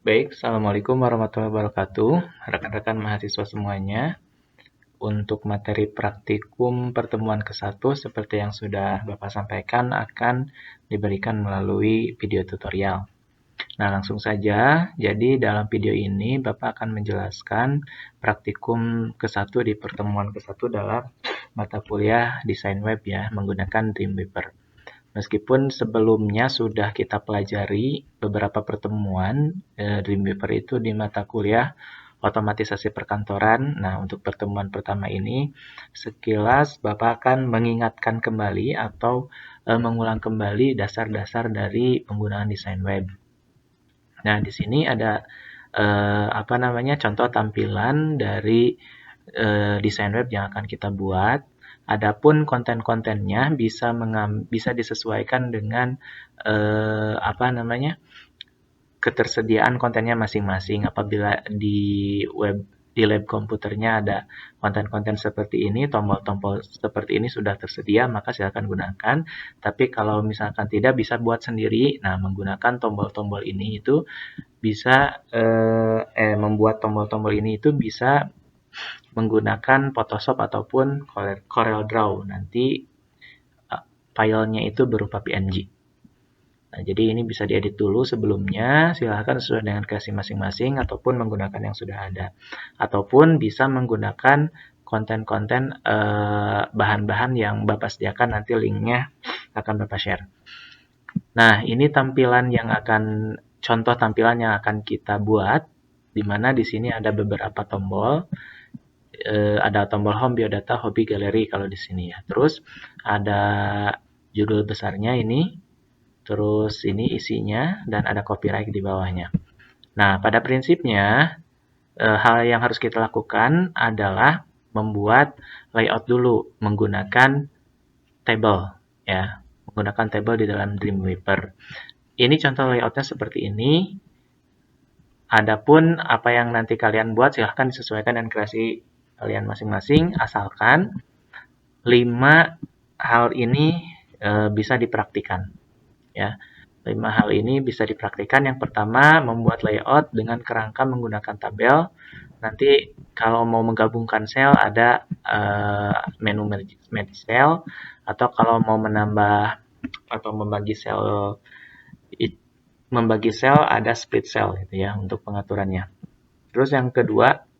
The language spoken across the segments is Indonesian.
Baik, Assalamualaikum warahmatullahi wabarakatuh. Rekan-rekan mahasiswa semuanya, untuk materi praktikum pertemuan ke-1 seperti yang sudah Bapak sampaikan akan diberikan melalui video tutorial. Nah, langsung saja. Jadi dalam video ini Bapak akan menjelaskan praktikum ke-1 di pertemuan ke-1 dalam mata kuliah desain web ya, menggunakan Dreamweaver. Meskipun sebelumnya sudah kita pelajari beberapa pertemuan Dreamweaver itu di mata kuliah otomatisasi perkantoran. Nah, untuk pertemuan pertama ini sekilas Bapak akan mengingatkan kembali atau mengulang kembali dasar-dasar dari penggunaan desain web. Nah, di sini ada contoh tampilan dari desain web yang akan kita buat. Adapun konten-kontennya bisa disesuaikan dengan ketersediaan kontennya masing-masing. Apabila di lab komputernya ada konten-konten seperti ini, tombol-tombol seperti ini sudah tersedia, maka silakan gunakan. Tapi kalau misalkan tidak, bisa buat sendiri. Nah, menggunakan tombol-tombol ini itu bisa membuat tombol-tombol ini itu bisa menggunakan Photoshop ataupun CorelDRAW. Nanti filenya itu berupa PNG. Nah, jadi ini bisa diedit dulu sebelumnya, silahkan sesuai dengan kreasi masing-masing ataupun menggunakan yang sudah ada. Ataupun bisa menggunakan konten-konten bahan-bahan yang Bapak sediakan, nanti linknya akan Bapak share. Nah, ini contoh tampilan yang akan kita buat, di mana di sini ada beberapa tombol. Ada tombol home, biodata, hobi, galeri kalau di sini ya. Terus ada judul besarnya ini, terus ini isinya, dan ada copyright di bawahnya. Nah, pada prinsipnya hal yang harus kita lakukan adalah membuat layout dulu menggunakan table ya, menggunakan table di dalam Dreamweaver. Ini contoh layoutnya seperti ini. Adapun apa yang nanti kalian buat silahkan disesuaikan dengan kreasi kalian masing-masing, asalkan 5 hal ini bisa dipraktikan ya. 5 hal ini bisa dipraktikan. Yang pertama, membuat layout dengan kerangka menggunakan tabel. Nanti kalau mau menggabungkan sel ada menu merge cell, atau kalau mau menambah atau membagi sel ada split cell gitu ya untuk pengaturannya. Terus yang kedua,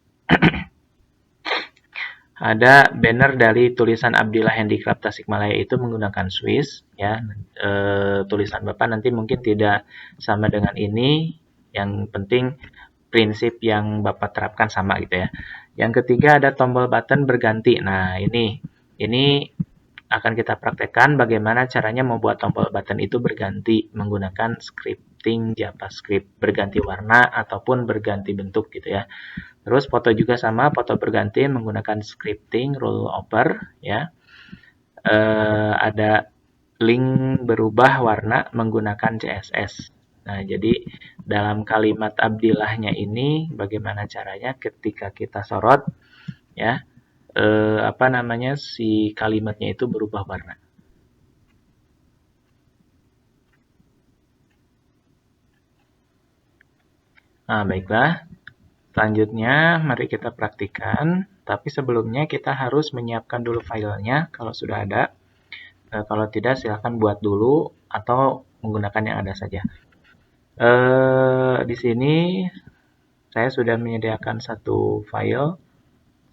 ada banner dari tulisan Abdillah Handicraft Tasikmalaya itu menggunakan Swiss ya. Tulisan Bapak nanti mungkin tidak sama dengan ini, yang penting prinsip yang Bapak terapkan sama gitu ya. Yang ketiga ada tombol button berganti. Nah, ini akan kita praktekkan bagaimana caranya membuat tombol button itu berganti menggunakan scripting JavaScript, berganti warna ataupun berganti bentuk gitu ya. Terus foto juga sama, foto berganti menggunakan scripting rollover ya. Ada link berubah warna menggunakan CSS. Nah, jadi dalam kalimat Abdillahnya ini bagaimana caranya ketika kita sorot ya, si kalimatnya itu berubah warna. Nah, baiklah. Selanjutnya, mari kita praktikan. Tapi sebelumnya kita harus menyiapkan dulu filenya kalau sudah ada. Kalau tidak, silahkan buat dulu atau menggunakan yang ada saja. Di sini saya sudah menyediakan satu file,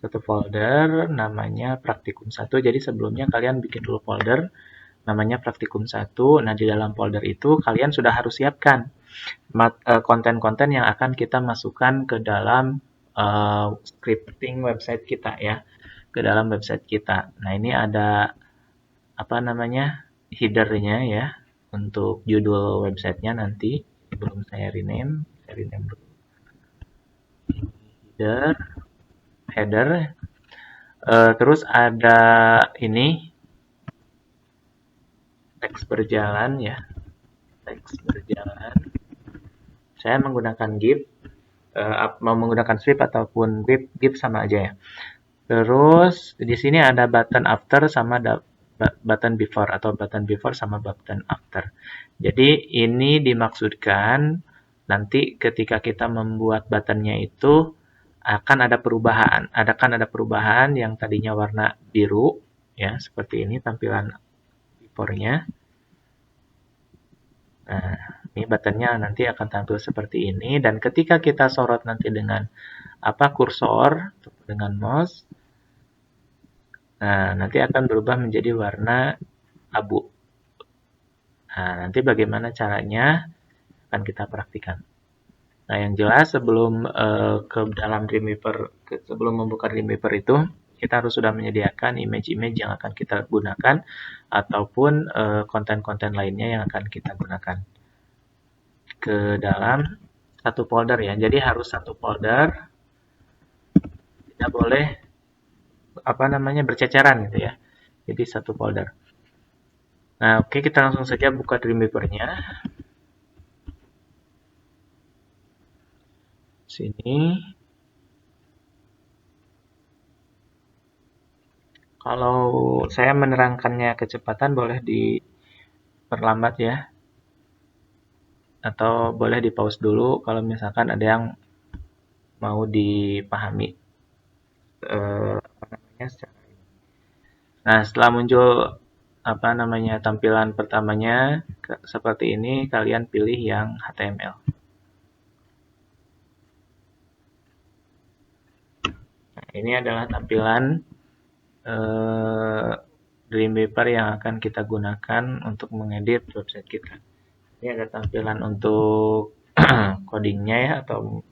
satu folder namanya praktikum 1. Jadi sebelumnya kalian bikin dulu folder namanya praktikum 1. Nah, di dalam folder itu kalian sudah harus siapkan konten-konten yang akan kita masukkan ke dalam scripting website kita ya, ke dalam website kita. Nah, ini ada header-nya ya, untuk judul websitenya nanti. Belum saya rename dulu. Header. Terus ada ini teks berjalan ya, teks berjalan. Saya menggunakan GIF, mau menggunakan Swift ataupun GIF sama aja ya. Terus di sini ada button after sama button before, atau button before sama button after. Jadi ini dimaksudkan nanti ketika kita membuat buttonnya itu akan ada perubahan yang tadinya warna biru, ya seperti ini tampilan beforenya. Nah, ini buttonnya nanti akan tampil seperti ini, dan ketika kita sorot nanti dengan kursor dengan mouse, nah nanti akan berubah menjadi warna abu. Nah, nanti bagaimana caranya akan kita praktikan. Nah, yang jelas sebelum ke dalam Dreamweaver, sebelum membuka Dreamweaver itu, kita harus sudah menyediakan image-image yang akan kita gunakan ataupun konten-konten lainnya yang akan kita gunakan ke dalam satu folder ya. Jadi harus satu folder, tidak boleh berceceran gitu ya. Jadi satu folder. Nah, oke, kita langsung saja buka Dreamweaver-nya. Sini. Kalau saya menerangkannya kecepatan boleh diperlambat ya. Atau boleh di pause dulu kalau misalkan ada yang mau dipahami secara ini. Nah, setelah muncul tampilan pertamanya seperti ini, kalian pilih yang HTML. Nah, ini adalah tampilan Dreamweaver yang akan kita gunakan untuk mengedit website kita. Ini ada tampilan untuk codingnya ya, atau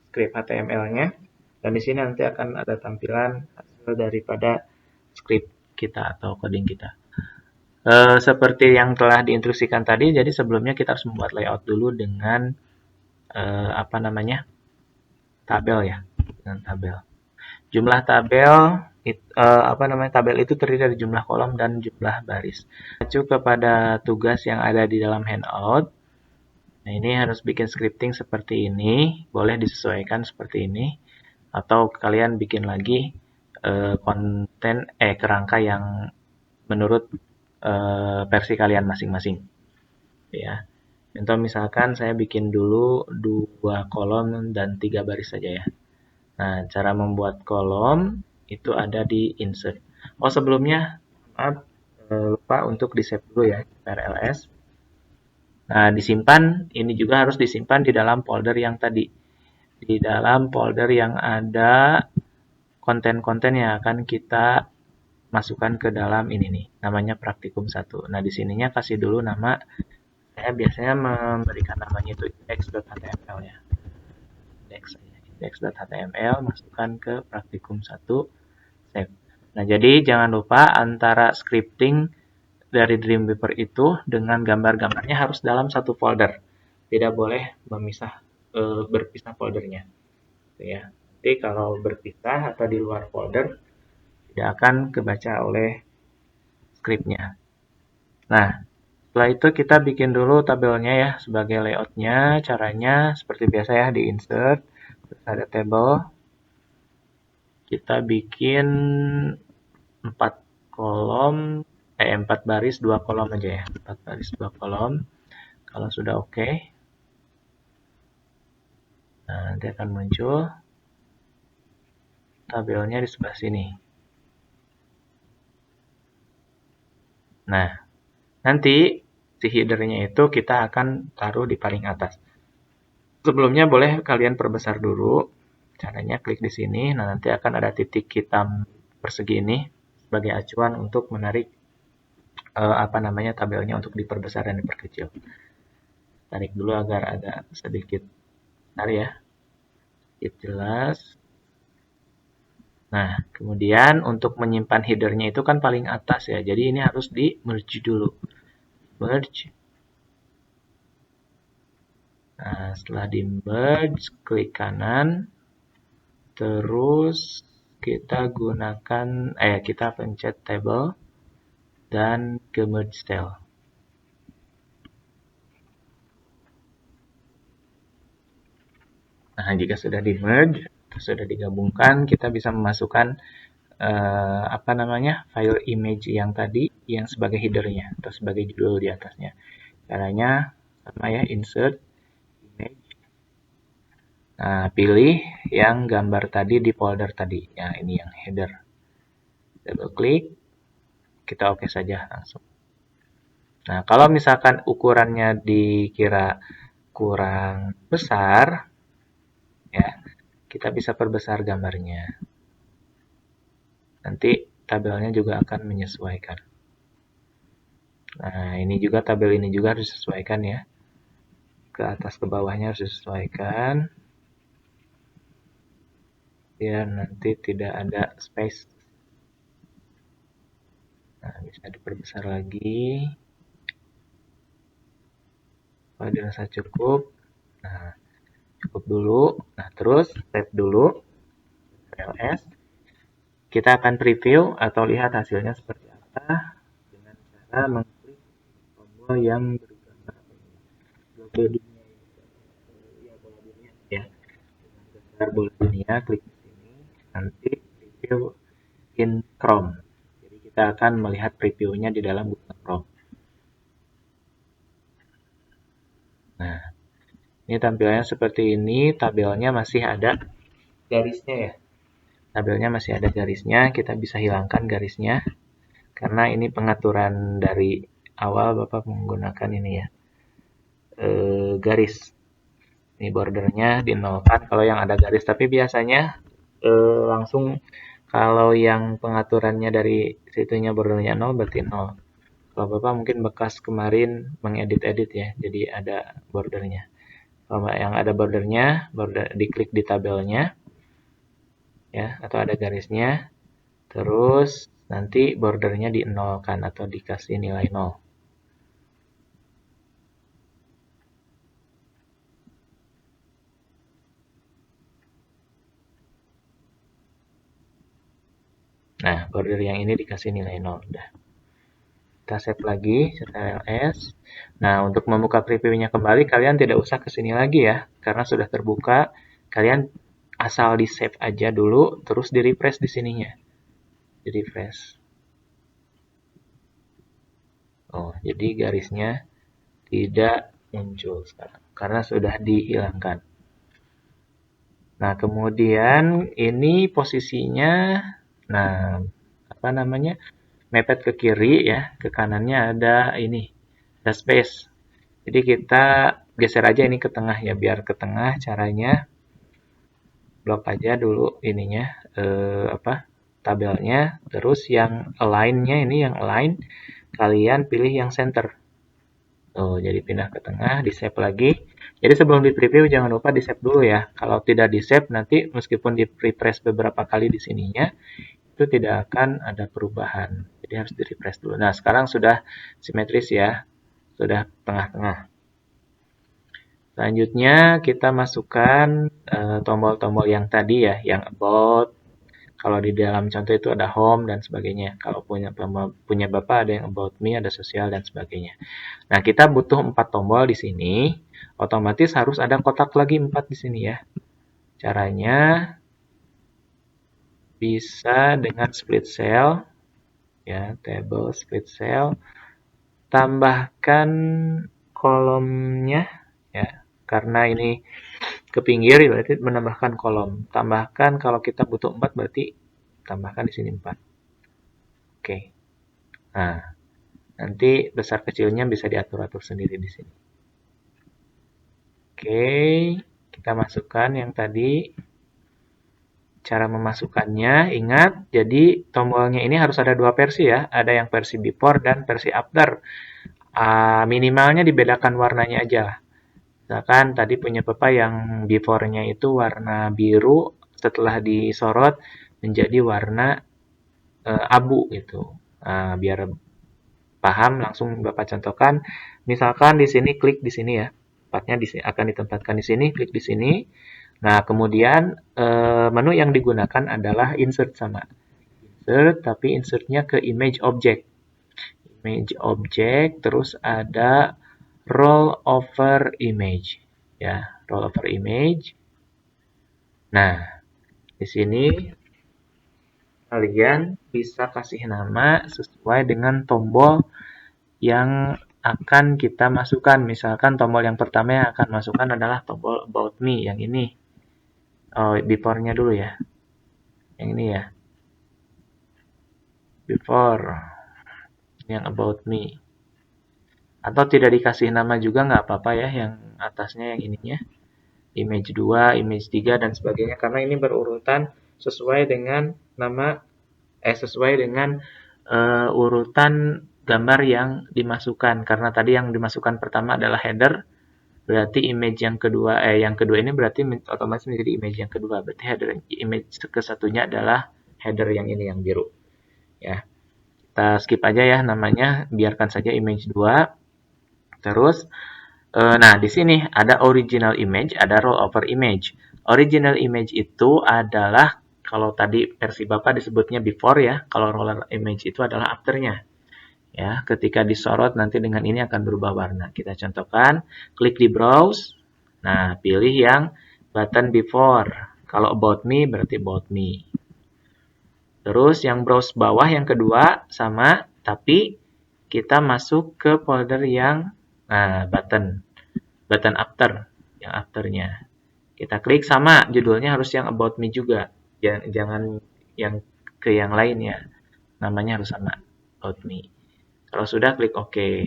script HTML-nya. Dan di sini nanti akan ada tampilan hasil daripada script kita atau coding kita. Seperti yang telah diinstruksikan tadi, jadi sebelumnya kita harus membuat layout dulu dengan tabel ya, dengan tabel. Jumlah tabel tabel itu terdiri dari jumlah kolom dan jumlah baris. Mengacu kepada tugas yang ada di dalam handout. Nah, ini harus bikin scripting seperti ini, boleh disesuaikan seperti ini, atau kalian bikin lagi kerangka yang menurut versi kalian masing-masing. Ya. Contoh misalkan saya bikin dulu 2 kolom dan 3 baris saja ya. Nah, cara membuat kolom itu ada di insert. Oh, sebelumnya maaf, lupa untuk di-save dulu ya, RLS. Nah, disimpan, ini juga harus disimpan di dalam folder yang tadi. Di dalam folder yang ada konten-konten yang akan kita masukkan ke dalam ini nih, namanya praktikum 1. Nah, di sininya kasih dulu nama, saya biasanya memberikan namanya itu index.html ya. Index.html, masukkan ke praktikum 1, save. Nah, jadi jangan lupa antara scripting dari Dreamweaver itu dengan gambar-gambarnya harus dalam satu folder. Tidak boleh berpisah foldernya. Ya. Nanti kalau berpisah atau di luar folder, tidak akan kebaca oleh scriptnya. Nah, setelah itu kita bikin dulu tabelnya ya sebagai layoutnya. Caranya seperti biasa ya, di insert, terus ada table. Kita bikin 4 kolom, 4 baris 2 kolom aja ya, 4 baris 2 kolom. Kalau sudah oke, nah, nanti akan muncul tabelnya di sebelah sini. Nah, nanti si headernya itu kita akan taruh di paling atas. Sebelumnya boleh kalian perbesar dulu. Caranya klik di sini. Nah, nanti akan ada titik hitam persegi ini sebagai acuan untuk menarik tabelnya untuk diperbesar dan diperkecil. Tarik dulu agar agak sedikit benar ya. Sedikit jelas. Nah, kemudian untuk menyimpan headernya itu kan paling atas ya. Jadi ini harus di merge dulu. Merge. Nah, setelah di merge, klik kanan. Terus kita pencet table dan ke merge cell. Nah, jika sudah di merge, sudah digabungkan, kita bisa memasukkan file image yang tadi yang sebagai headernya atau sebagai judul di atasnya. Caranya sama ya, insert image. Nah, pilih yang gambar tadi di folder tadi. Ya, ini yang header. Double klik, kita oke saja langsung. Nah, kalau misalkan ukurannya dikira kurang besar, ya, kita bisa perbesar gambarnya. Nanti tabelnya juga akan menyesuaikan. Nah, ini juga tabel ini juga harus disesuaikan ya. Ke atas ke bawahnya harus disesuaikan. Biar nanti tidak ada space. Nah, bisa diperbesar lagi. Kalau dirasa cukup, nah cukup dulu. Nah, terus save dulu, ls. Kita akan preview atau lihat hasilnya seperti apa dengan cara mengklik tombol yang bergambar bola dunia ya, bola dunia ya. Dengan gambar bola dunia, klik di sini. Nanti preview in Chrome. Jadi kita akan melihat previewnya di dalam Google Chrome. Nah, ini tampilannya seperti ini. Tabelnya masih ada garisnya ya. Tabelnya masih ada garisnya. Kita bisa hilangkan garisnya. Karena ini pengaturan dari awal Bapak menggunakan ini ya. Garis. Ini bordernya dinolkan kalau yang ada garis. Tapi biasanya langsung kalau yang pengaturannya dari situnya bordernya 0 berarti 0. Kalau Bapak mungkin bekas kemarin mengedit-edit ya, jadi ada bordernya. Kalau yang ada bordernya, diklik di tabelnya, ya, atau ada garisnya, terus nanti bordernya di-nolkan atau dikasih nilai 0. Nah, border yang ini dikasih nilai 0. Udah. Kita save lagi, CTRL-S. Nah, untuk membuka previewnya kembali, kalian tidak usah ke sini lagi ya, karena sudah terbuka. Kalian asal di save aja dulu, terus di refresh di sininya. Di refresh. Oh, jadi garisnya tidak muncul sekarang, karena sudah dihilangkan. Nah, kemudian ini posisinya, nah, apa namanya, mepet ke kiri ya, ke kanannya ada ini, ada space. Jadi kita geser aja ini ke tengah ya, biar ke tengah caranya blok aja dulu ininya, tabelnya, terus yang align-nya ini yang align, kalian pilih yang center. Tuh, jadi pindah ke tengah, di save lagi. Jadi sebelum di preview jangan lupa di save dulu ya. Kalau tidak di save nanti meskipun di refresh beberapa kali di sininya, itu tidak akan ada perubahan. Jadi harus di refresh dulu. Nah, sekarang sudah simetris ya. Sudah tengah-tengah. Selanjutnya kita masukkan tombol-tombol yang tadi ya, yang about. Kalau di dalam contoh itu ada home dan sebagainya. Kalau punya Bapak ada yang about me, ada sosial dan sebagainya. Nah, kita butuh 4 tombol di sini. Otomatis harus ada kotak lagi 4 di sini ya. Caranya bisa dengan split cell ya, table split cell. Tambahkan kolomnya ya. Karena ini ke pinggir berarti menambahkan kolom. Tambahkan kalau kita butuh 4 berarti tambahkan di sini 4. Oke. Nah, nanti besar kecilnya bisa diatur-atur sendiri di sini. Oke, kita masukkan yang tadi. Cara memasukkannya, ingat, jadi tombolnya ini harus ada 2 versi ya. Ada yang versi before dan versi after. Minimalnya dibedakan warnanya aja. Misalkan tadi punya Bapak yang before-nya itu warna biru, setelah disorot menjadi warna abu gitu. Biar paham langsung Bapak contohkan. Misalkan di sini klik di sini ya. Tempatnya akan ditempatkan di sini, klik di sini. Nah, kemudian menu yang digunakan adalah insert sama. Insert, tapi insertnya ke image object. Image object, terus ada roll over image. Ya, roll over image. Nah, di sini kalian bisa kasih nama sesuai dengan tombol yang akan kita masukkan. Misalkan tombol yang pertama yang akan masukkan adalah tombol about me yang ini. Oh, before-nya dulu ya. Yang ini ya. Before. Yang about me. Atau tidak dikasih nama juga nggak apa-apa ya, yang atasnya yang ininya. Image 2, image 3, dan sebagainya. Karena ini berurutan sesuai dengan nama, sesuai dengan urutan gambar yang dimasukkan. Karena tadi yang dimasukkan pertama adalah header, berarti image yang kedua ini berarti otomatis menjadi image yang kedua. Berarti header image kesatunya adalah header yang ini yang biru. Ya, kita skip aja ya namanya, biarkan saja image 2. Terus, nah di sini ada original image, ada rollover image. Original image itu adalah, kalau tadi versi Bapak disebutnya before ya, kalau roller image itu adalah afternya. Ya, ketika disorot nanti dengan ini akan berubah warna. Kita contohkan, klik di browse. Nah, pilih yang button before. Kalau about me berarti about me. Terus yang browse bawah yang kedua sama, tapi kita masuk ke folder yang button after, yang afternya. Kita klik sama, judulnya harus yang about me juga. Jangan yang ke yang lainnya. Namanya harus sama, about me. Kalau sudah, klik OK.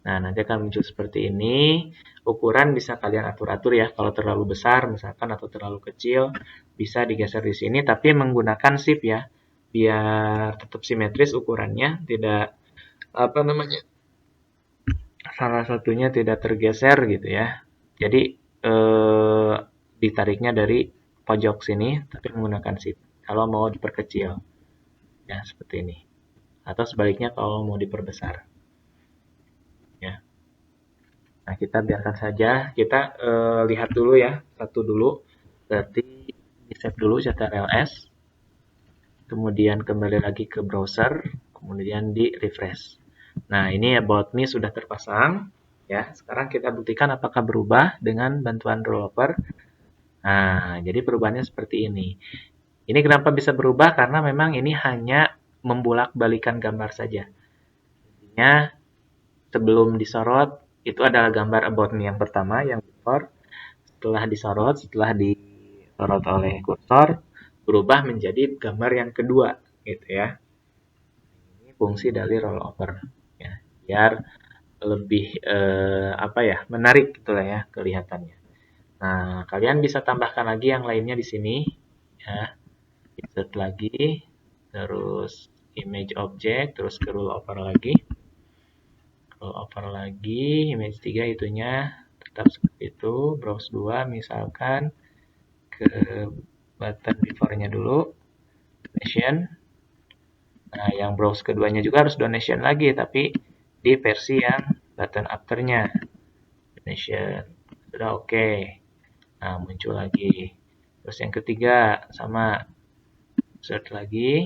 Nah, nanti akan muncul seperti ini. Ukuran bisa kalian atur-atur ya. Kalau terlalu besar misalkan atau terlalu kecil, bisa digeser di sini. Tapi menggunakan shift ya. Biar tetap simetris ukurannya. Tidak, apa namanya, salah satunya tidak tergeser gitu ya. Jadi, ditariknya dari pojok sini, tapi menggunakan shift. Kalau mau diperkecil. Ya, seperti ini. Atau sebaliknya kalau mau diperbesar. Ya. Nah, kita biarkan saja. Kita lihat dulu ya, satu dulu. Berarti di save dulu CTRL-S. Kemudian kembali lagi ke browser. Kemudian di refresh. Nah, ini about me sudah terpasang. Ya, sekarang kita buktikan apakah berubah dengan bantuan rollover. Nah, jadi perubahannya seperti ini. Ini kenapa bisa berubah? Karena memang ini hanya membulak-balikan gambar saja. Intinya, sebelum disorot, itu adalah gambar about me yang pertama, yang before. Setelah disorot, setelah disorot oleh kursor, berubah menjadi gambar yang kedua, gitu ya. Ini fungsi dari rollover, ya, biar lebih menarik gitulah ya kelihatannya. Nah, kalian bisa tambahkan lagi yang lainnya di sini, ya. Insert lagi, terus image object, terus ke rollover lagi. Rollover lagi, image 3 itunya tetap seperti itu. Browse 2 misalkan ke button before-nya dulu, donation. Nah, yang browse keduanya juga harus donation lagi, tapi di versi yang button after-nya. Donation. Sudah oke. Nah, muncul lagi. Terus yang ketiga, sama. Search lagi.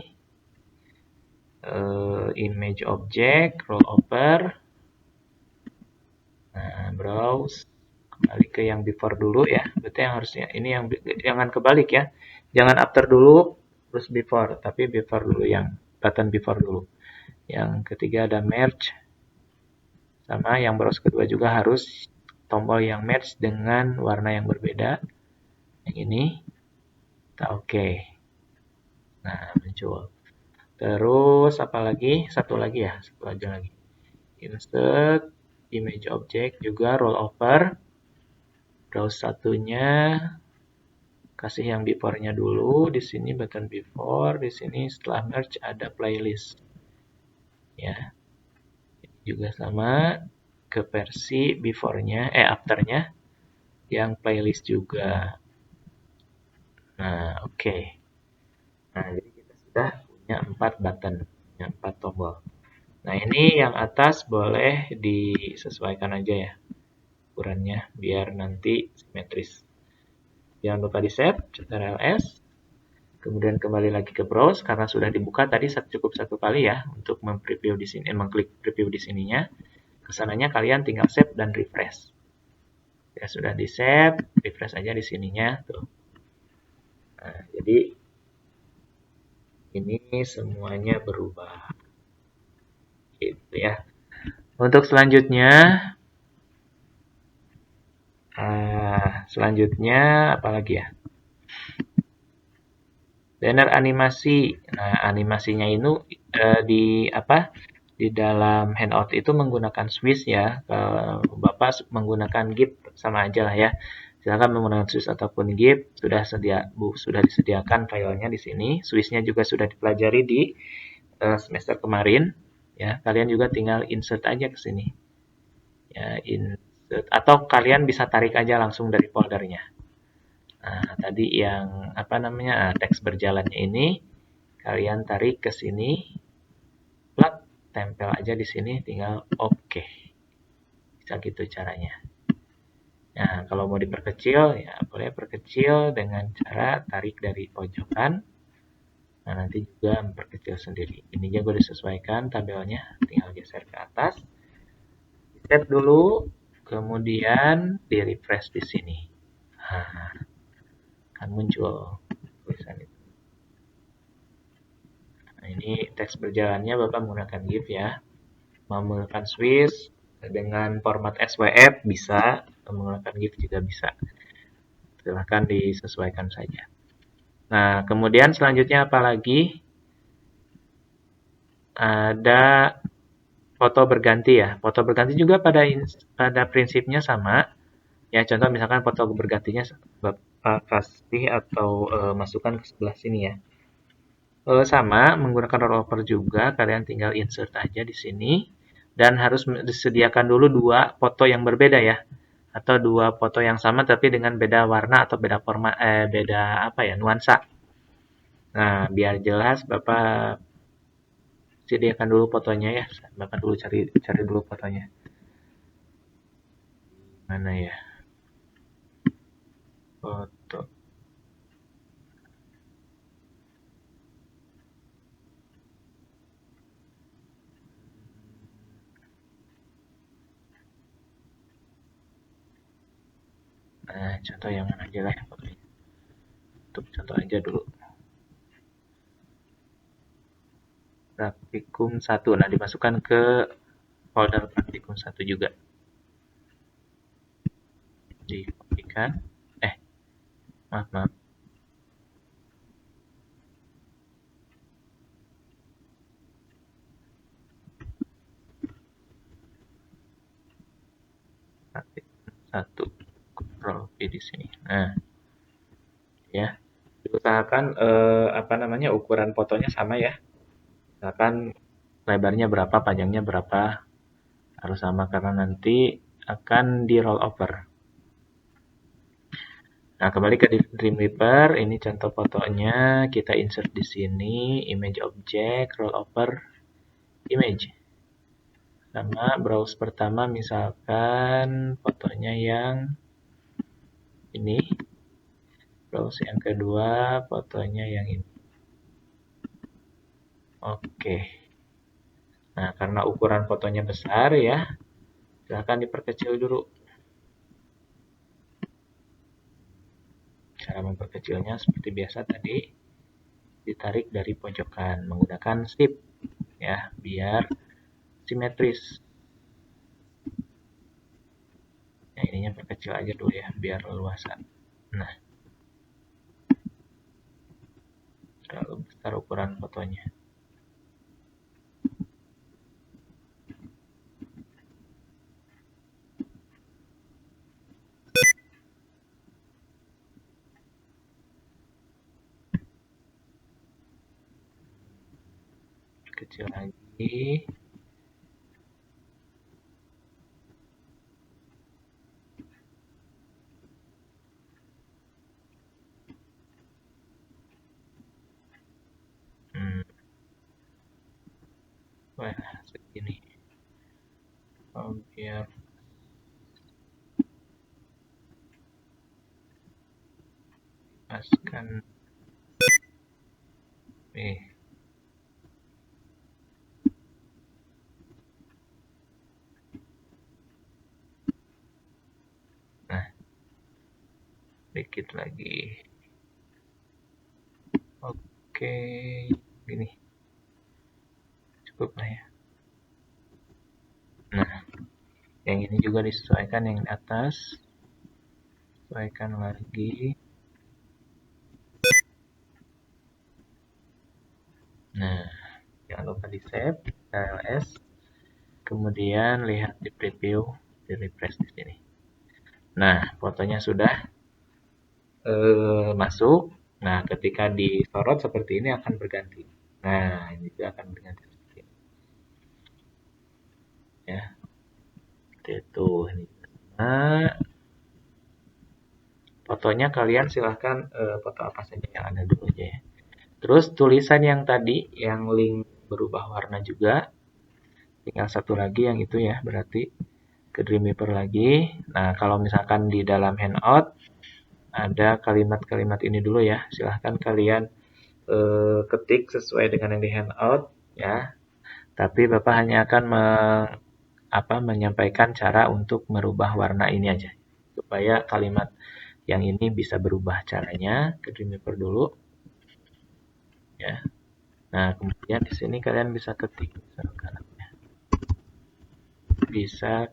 Image object, rollover. Nah, browse. Kembali ke yang before dulu ya. Berarti yang harusnya, ini yang jangan kebalik ya. Jangan after dulu, terus before. Tapi before dulu, yang button before dulu. Yang ketiga ada merge. Sama yang browse kedua juga harus tombol yang merge dengan warna yang berbeda. Yang ini. Kita oke. Nah, muncul. Terus apa lagi? Satu lagi ya. Satu aja lagi. Insert. Image object juga rollover. Browse satunya. Kasih yang before-nya dulu. Di sini button before. Di sini setelah merge ada playlist. Ya. Juga sama ke versi before-nya, after-nya yang playlist juga. Nah, oke. Nah, jadi kita sudah punya 4 button, punya 4 tombol. Nah, ini yang atas boleh disesuaikan aja ya ukurannya biar nanti simetris. Jangan lupa di save, CTRL-S. Kemudian kembali lagi ke browse karena sudah dibuka tadi cukup satu kali ya untuk mempreview di sini, mengklik preview di sininya. Kesananya kalian tinggal save dan refresh. Ya sudah di save, refresh aja di sininya tuh. Nah, jadi ini semuanya berubah. Gitu ya. Untuk selanjutnya selanjutnya apalagi ya? Banner animasi. Nah, animasinya itu di dalam Hangout itu menggunakan Swiss ya. Kalau Bapak menggunakan GIF sama aja lah ya. Silakan menggunakan Swiss ataupun GIF, sudah disediakan filenya di sini. Swissnya juga sudah dipelajari di semester kemarin. Ya, kalian juga tinggal insert aja ke sini. Ya, insert atau kalian bisa tarik aja langsung dari foldernya. Nah, tadi yang teks berjalannya ini kalian tarik ke sini, plak, tempel aja di sini, tinggal oke. Bisa gitu caranya. Nah, kalau mau diperkecil, ya boleh perkecil dengan cara tarik dari pojokan. Nah, nanti juga memperkecil sendiri. Ini juga disesuaikan tabelnya, tinggal geser ke atas. Set dulu, kemudian di refresh di sini. Nah, akan muncul tulisan itu. Nah, ini teks berjalannya Bapak menggunakan GIF ya. Mau menggunakan Swiss dengan format SWF bisa, menggunakan GIF juga bisa. Silahkan disesuaikan saja. Nah, kemudian selanjutnya apa lagi? Ada foto berganti ya. Foto berganti juga pada prinsipnya sama. Ya, contoh misalkan foto bergantinya Bapak kasih atau masukkan ke sebelah sini ya. Sama, menggunakan rollover juga, kalian tinggal insert aja di sini. Dan harus disediakan dulu dua foto yang berbeda ya. Atau dua foto yang sama tapi dengan beda warna atau beda format, beda nuansa. Nah, biar jelas Bapak sediakan dulu fotonya ya. Bapak dulu cari dulu fotonya. Mana ya? Foto. Nah, contoh yang mana aja lah ya fotonya. Untuk contoh aja dulu. Praktikum 1. Nah, dimasukkan ke folder praktikum 1 juga. Dikopikan. Maaf. Praktikum 1. Ctrl V di sini. Nah, ya. Diusahakan ukuran fotonya sama ya. Misalkan lebarnya berapa, panjangnya berapa, harus sama karena nanti akan di roll over. Nah, kembali ke Dreamweaver, ini contoh fotonya, kita insert di sini, image object, roll over, image. Sama browse pertama misalkan fotonya yang ini, browse yang kedua fotonya yang ini. Oke. Nah, karena ukuran fotonya besar ya, silahkan diperkecil dulu. Cara memperkecilnya seperti biasa tadi, ditarik dari pojokan menggunakan shift ya, biar simetris. Ya, ininya perkecil aja dulu ya, biar leluasa. Nah, terlalu besar ukuran fotonya. Kecil lagi. Wah, segini. Oh, biar paskan. Nah, dikit lagi. Oke, gini. Cukup lah ya. Nah, yang ini juga disesuaikan yang di atas. sesuaikan lagi. Nah, jangan lupa di save CLS, kemudian lihat di preview, di refresh di sini. Nah, fotonya sudah masuk. Nah, ketika disorot seperti ini akan berganti. Nah, ini juga akan berganti seperti ini. Ya, seperti itu. Ini nah, fotonya kalian silahkan foto apa saja yang ada dulu aja ya. Terus tulisan yang tadi, yang link berubah warna juga, tinggal satu lagi yang itu ya, berarti ke Dreamweaver lagi. Nah, kalau misalkan di dalam handout ada kalimat-kalimat ini dulu ya, silahkan kalian ketik sesuai dengan yang di handout ya. Tapi Bapak hanya akan menyampaikan cara untuk merubah warna ini aja, supaya kalimat yang ini bisa berubah. Caranya ke Dreamweaver dulu ya. Nah, kemudian di sini kalian bisa ketik misalkan ya. Bisa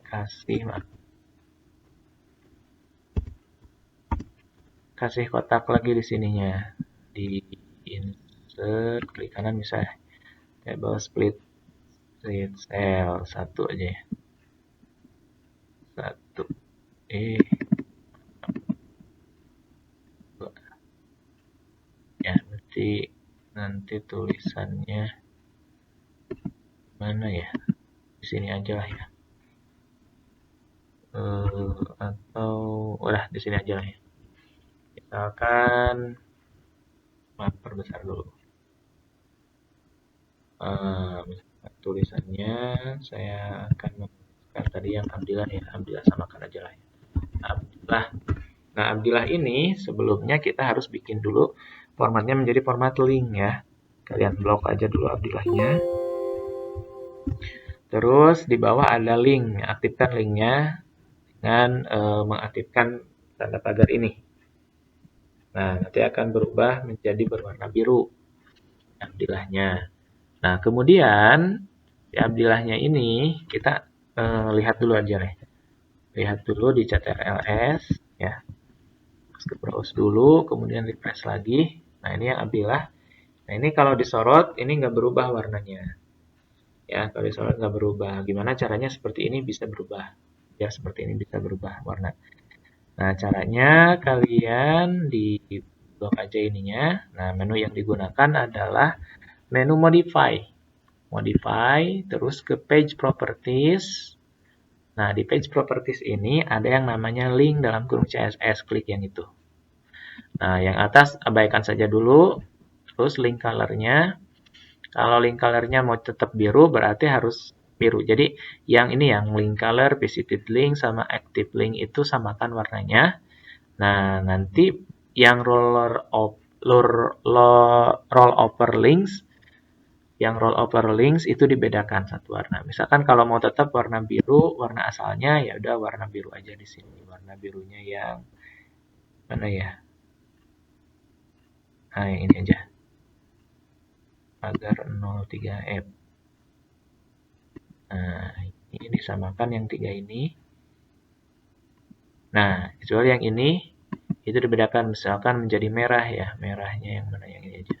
kasih kotak lagi di sininya. Di insert klik kanan bisa table split cell satu aja ya. Satu. Ya, berarti nanti tulisannya mana ya? Di sini aja lah ya. Atau udah di sini aja lah ya. Misalkan perbesar dulu. Misalkan tulisannya saya akan memasukkan tadi yang Abdillah ya. Abdillah samakan aja lah ya. Abdillah. Nah, Abdillah ini sebelumnya kita harus bikin dulu formatnya menjadi format link ya. Kalian blok aja dulu Abdillahnya. Terus di bawah ada link, aktifkan linknya dengan mengaktifkan tanda pagar ini. Nah, nanti akan berubah menjadi berwarna biru Abdillahnya. Nah, kemudian di Abdillahnya ini kita lihat dulu aja nih. Lihat dulu di CTRLS ya. Ke browse dulu, kemudian refresh lagi. Nah, ini yang Abdillah. Nah, ini kalau disorot, ini nggak berubah warnanya. Ya, kalau disorot nggak berubah. Gimana caranya seperti ini bisa berubah? Ya, seperti ini bisa berubah warna. Nah, caranya kalian di blok aja ininya. Nah, menu yang digunakan adalah menu modify. Modify, terus ke page properties. Nah, di page properties ini ada yang namanya link dalam kurung CSS. Klik yang itu. Nah, yang atas abaikan saja dulu. Terus link color-nya. Kalau link color-nya mau tetap biru, berarti harus biru. Jadi, yang ini yang link color, visited link, sama active link itu samakan warnanya. Nah, nanti yang roll over links, itu dibedakan satu warna. Misalkan kalau mau tetap warna biru, warna asalnya ya udah warna biru aja di sini. Warna birunya yang mana ya? Nah, yang ini aja. Pagar 03F. Nah, ini disamakan yang 3 ini. Nah, kecuali yang ini itu dibedakan misalkan menjadi merah ya. Merahnya yang mana, yang ini aja.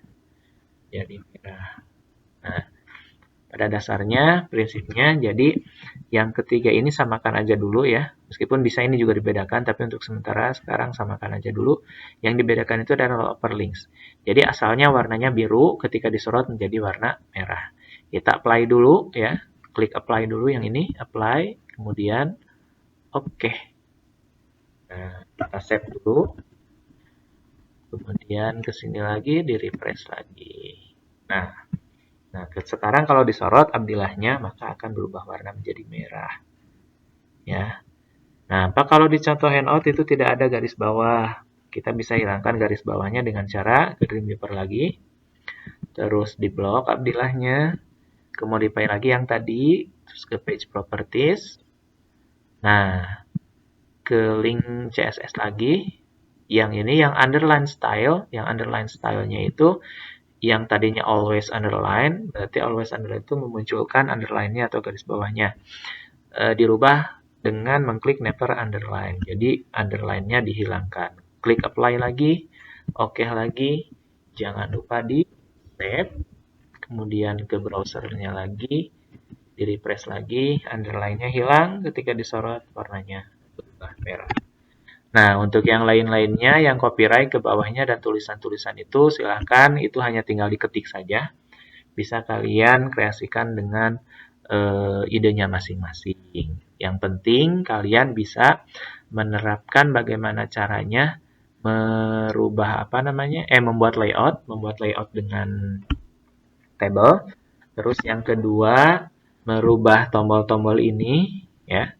Jadi merah. Nah, pada dasarnya prinsipnya jadi yang ketiga ini samakan aja dulu ya. Meskipun bisa ini juga dibedakan, tapi untuk sementara sekarang samakan aja dulu. Yang dibedakan itu adalah roll over links. Jadi asalnya warnanya biru, ketika disorot menjadi warna merah. Kita apply dulu ya. Klik apply dulu yang ini, apply, kemudian oke. Nah, kita save dulu. Kemudian ke sini lagi, di refresh lagi. Nah, sekarang kalau disorot Abdillahnya, maka akan berubah warna menjadi merah. Ya. Nah, apa kalau di contoh handout itu tidak ada garis bawah? Kita bisa hilangkan garis bawahnya dengan cara ke Dreamweaver lagi. Terus di blok Abdillahnya. Ke modify lagi yang tadi. Terus ke page properties. Nah, ke link CSS lagi. Yang ini yang underline style. Yang underline stylenya itu yang tadinya always underline, berarti always underline itu memunculkan underline-nya atau garis bawahnya. Dirubah dengan mengklik never underline. Jadi underline-nya dihilangkan. Klik apply lagi, oke lagi, jangan lupa di save, kemudian ke browsernya lagi, di refresh lagi, underline-nya hilang, ketika disorot warnanya berubah merah. Nah, untuk yang lain-lainnya, yang copyright ke bawahnya dan tulisan-tulisan itu silahkan, itu hanya tinggal diketik saja. Bisa kalian kreasikan dengan idenya masing-masing. Yang penting kalian bisa menerapkan bagaimana caranya membuat layout dengan table. Terus yang kedua, merubah tombol-tombol ini, ya,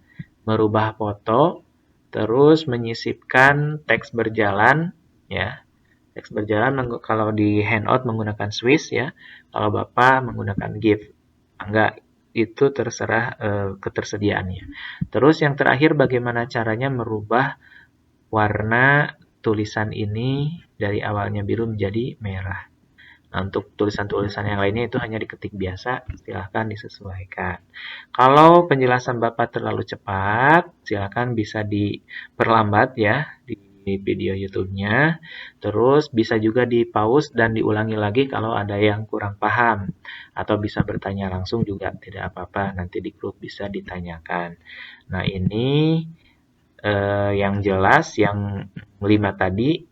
merubah foto, terus menyisipkan teks berjalan, ya. Teks berjalan kalau di handout menggunakan Swiss, ya. Kalau Bapak menggunakan GIF. Enggak, itu terserah ketersediaannya. Terus yang terakhir, bagaimana caranya merubah warna tulisan ini dari awalnya biru menjadi merah. Nah, untuk tulisan-tulisan yang lainnya itu hanya diketik biasa, silahkan disesuaikan. Kalau penjelasan Bapak terlalu cepat, silahkan bisa diperlambat ya di video YouTube-nya. Terus bisa juga di-pause dan diulangi lagi kalau ada yang kurang paham. Atau bisa bertanya langsung juga, tidak apa-apa, nanti di grup bisa ditanyakan. Nah, ini yang jelas, yang 5 tadi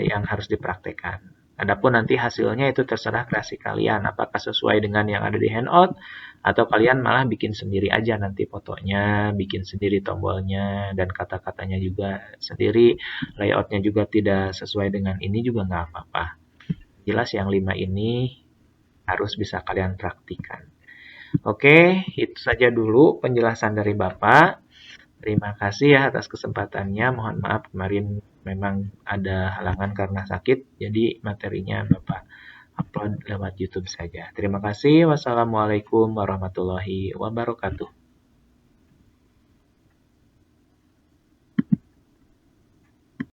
yang harus dipraktekkan. Adapun nanti hasilnya itu terserah kreasi kalian, apakah sesuai dengan yang ada di handout, atau kalian malah bikin sendiri aja nanti fotonya, bikin sendiri tombolnya, dan kata-katanya juga sendiri, layoutnya juga tidak sesuai dengan ini juga nggak apa-apa. Jelas yang 5 ini harus bisa kalian praktikan. Oke, itu saja dulu penjelasan dari Bapak. Terima kasih ya atas kesempatannya. Mohon maaf kemarin memang ada halangan karena sakit, jadi materinya Bapak upload lewat YouTube saja. Terima kasih. Wassalamualaikum warahmatullahi wabarakatuh.